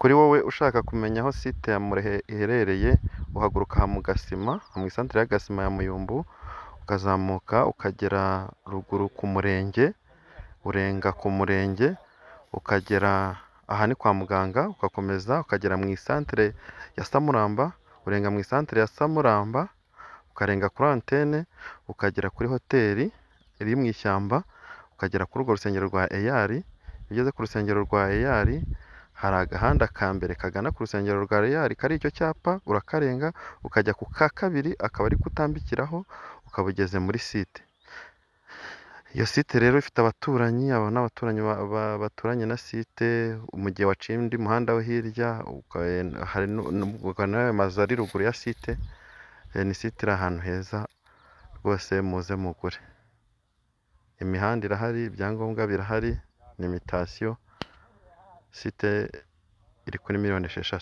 Kuri wowe ushaka kumenya aho site ya Murehe iherereye, uhaguruka aha mu Gasima, mu isantere ya Gasima ya Muyumbu, ukazamuka ukagera ruguru ku murenge, urenga ku murenge, ukagera aha ni kwa muganga, ugakomeza ukagera mu isantere ya Samuramba, urenga mu isantere ya Samuramba, ukarenga kuri antene, ukagera kuri hoteli iri mu ishyamba, ukagera kuri urwo rusengero rwa Eyari, iyo ugeze ku rusengero rwa Eyari, hari agahanda ka mbere kagana ku rusengero rwa Eyari kari icyo cyapa, urakarenga ukajya ku ka kabiri, akaba ari ko utambikiraho, ukaba ugeze muri site. Iyo site rero ifite abaturanyi, aba ni abaturanyi baturanye na site, mu gihe waciye undi muhanda wo hirya, hari n'ayo mazu ari ruguru ya site, ni site iri ahantu heza rwose muze mugure. Imihanda irahari, ibyangombwa birahari, ni imitasiyo, site iri kuri miliyoni 6.